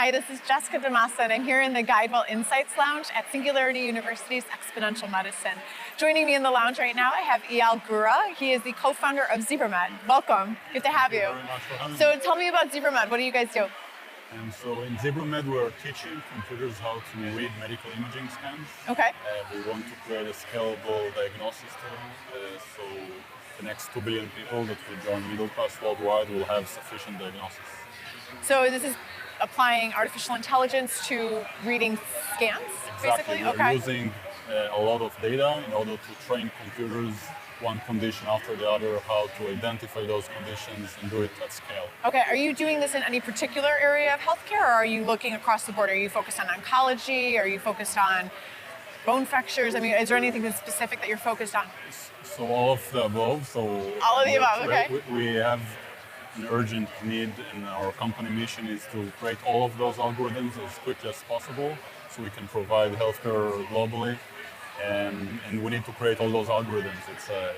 Hi, this is Jessica DeMassa, and I'm here in the GuideWell Insights Lounge at Singularity University's Exponential Medicine. Joining me in the lounge right now, I have Eyal Gura. He is the co-founder of ZebraMed. Welcome. Good to have you. Thank you very much for having me. So tell me about ZebraMed. What do you guys do? So in ZebraMed, we're teaching computers how to read medical imaging scans. Okay. We want to create a scalable diagnosis tool, so the next 2 billion people that will join middle class worldwide will have sufficient diagnosis. So this is applying artificial intelligence to reading scans, Exactly. basically? We're using a lot of data in order to train computers one condition after the other, how to identify those conditions and do it at scale. Okay, are you doing this in any particular area of healthcare, or are you looking across the board? Are you focused on oncology? Are you focused on bone fractures? I mean, is there anything that's specific that you're focused on? So all of the above. So all of the above, okay. We have an urgent need, and our company mission is to create all of those algorithms as quickly as possible so we can provide healthcare globally. And we need to create all those algorithms.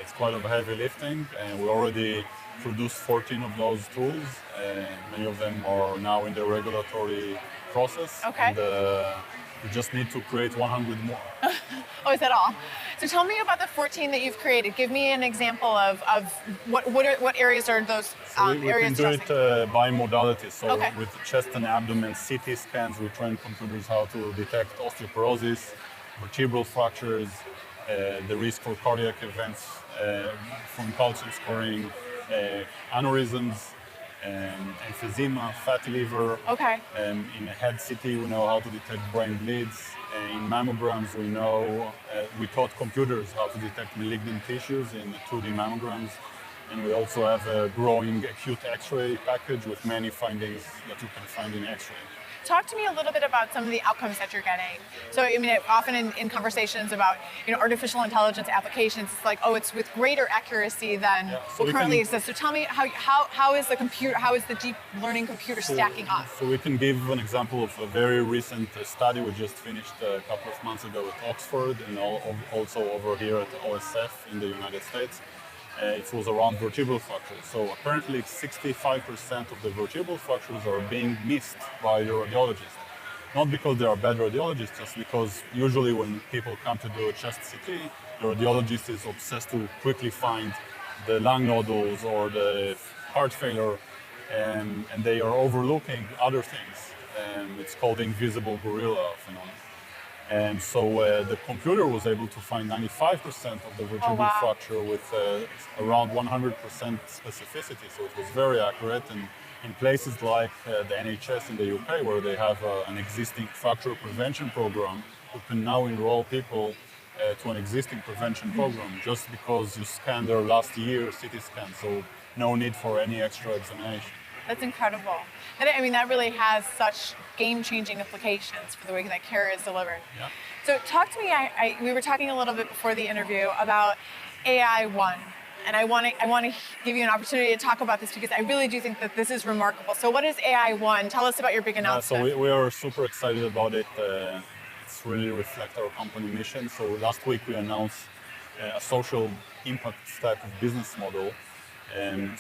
It's quite a heavy lifting, and we already produced 14 of those tools, and many of them are now in the regulatory process. Okay. And we just need to create 100 more. Oh, is that all? So tell me about the 14 that you've created. Give me an example of what areas are those We areas can do it by modality. So okay. with chest and abdomen CT scans, we train computers how to detect osteoporosis, vertebral fractures, the risk for cardiac events from calcium scoring, aneurysms, emphysema, fatty liver. Okay. In a head CT, we know how to detect brain bleeds. In mammograms, we taught computers how to detect malignant tissues in 2D mammograms. And we also have a growing acute X-ray package with many findings that you can find in X-ray. Talk to me a little bit about some of the outcomes that you're getting. So, I mean, often in conversations about artificial intelligence applications, it's like, oh, it's with greater accuracy than what currently exists. So, tell me how is the deep learning computer stacking up? So, we can give an example of a very recent study we just finished a couple of months ago at Oxford, and also over here at OSF in the United States. It was around vertebral fractures. So apparently 65% of the vertebral fractures are being missed by the radiologist. Not because they are bad radiologists, just because usually when people come to do a chest CT, the radiologist is obsessed to quickly find the lung nodules or the heart failure, and they are overlooking other things. It's called the invisible gorilla phenomenon. And so the computer was able to find 95% of the vertebral fracture with around 100% specificity. So it was very accurate. And in places like the NHS in the UK, where they have an existing fracture prevention program, you can now enroll people to an existing prevention program just because you scanned their last year CT scan. So no need for any extra examination. That's incredible. I mean, that really has such game-changing implications for the way that care is delivered. Yeah. So talk to me, we were talking a little bit before the interview about AI1, and I want to give you an opportunity to talk about this because I really do think that this is remarkable. So what is AI1? Tell us about your big announcement. So we are super excited about it. It's really reflects our company mission. So last week we announced a social impact stack of business model, and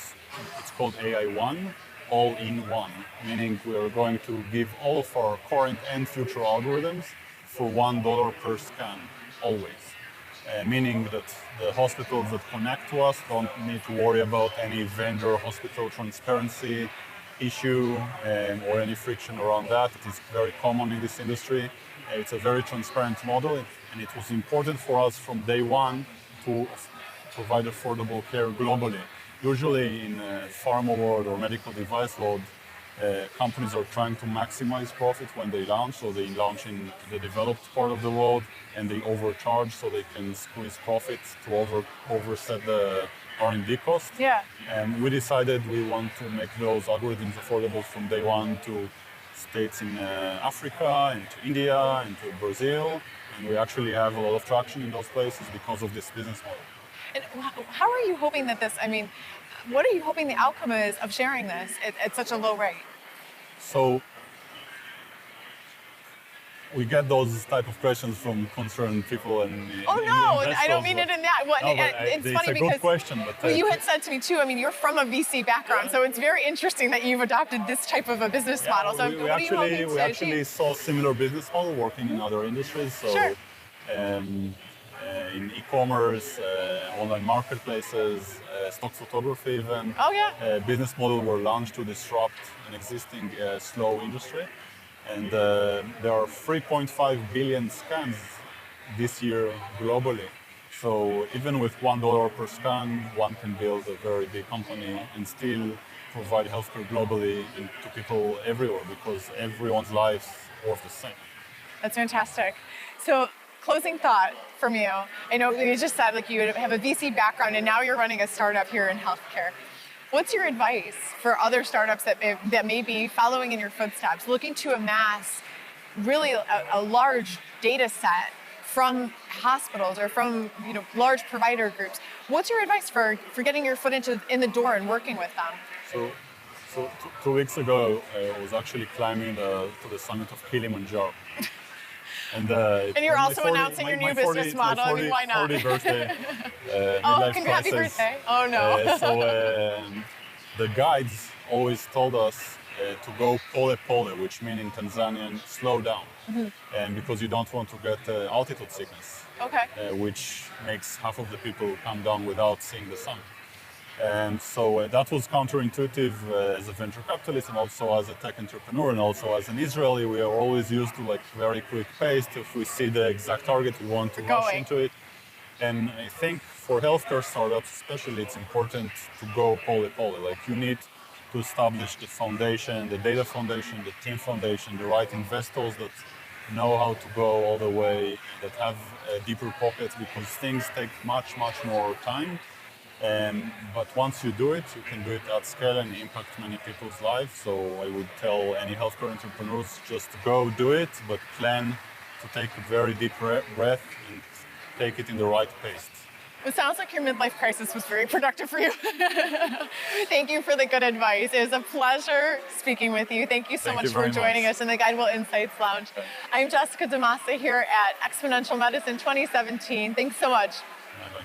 it's called AI1. All in one, meaning we are going to give all of our current and future algorithms for $1 per scan, always. Meaning that the hospitals that connect to us don't need to worry about any vendor hospital transparency issue or any friction around that. It is very common in this industry. It's a very transparent model, and it was important for us from day one to provide affordable care globally. Usually in pharma world or medical device world, companies are trying to maximize profit when they launch. So they launch in the developed part of the world and they overcharge so they can squeeze profits to overset the R&D cost. Yeah. And we decided we want to make those algorithms affordable from day one to states in Africa, and to India, and to Brazil. And we actually have a lot of traction in those places because of this business model. And how are you hoping that what are you hoping the outcome is of sharing this at such a low rate? So we get those type of questions from concerned people and Oh no, I don't mean it in that. Well, no, but it's funny a because good question. But well, you had said to me too. I mean, you're from a VC background, so it's very interesting that you've adopted this type of a business model. So, we what are you hoping to we actually achieve? saw similar business model working in other industries. So, Sure. in e-commerce, online marketplaces, stock photography, even. Oh yeah. Business model were launched to disrupt an existing slow industry. And there are 3.5 billion scans this year globally. So even with $1 per scan, one can build a very big company and still provide healthcare globally and to people everywhere because everyone's lives worth the same. That's fantastic. So, closing thought from you. I know you just said like you have a VC background and now you're running a startup here in healthcare. What's your advice for other startups that may be following in your footsteps, looking to amass really a large data set from hospitals or from large provider groups? What's your advice for getting your foot in the door and working with them? So 2 weeks ago, I was actually climbing to the summit of Kilimanjaro. And you're also announcing your new business model. I mean, why not? 40th birthday. Oh, happy birthday. Oh, no. The guides always told us to go pole pole, which means in Tanzanian, slow down. Mm-hmm. And because you don't want to get altitude sickness, okay. Which makes half of the people come down without seeing the sun. And so that was counterintuitive as a venture capitalist and also as a tech entrepreneur and also as an Israeli. We are always used to like very quick pace. If we see the exact target, we want to rush into it. And I think for healthcare startups especially, it's important to go pole pole. Like you need to establish the foundation, the data foundation, the team foundation, the right investors that know how to go all the way, that have deeper pockets because things take much more time. But once you do it, you can do it at scale and impact many people's lives. So I would tell any healthcare entrepreneurs just go do it, but plan to take a very deep breath and take it in the right pace. It sounds like your midlife crisis was very productive for you. Thank you for the good advice. It was a pleasure speaking with you. Thank you so much for joining us in the GuideWell Insights Lounge. I'm Jessica DeMassa here at Exponential Medicine 2017. Thanks so much. Bye-bye.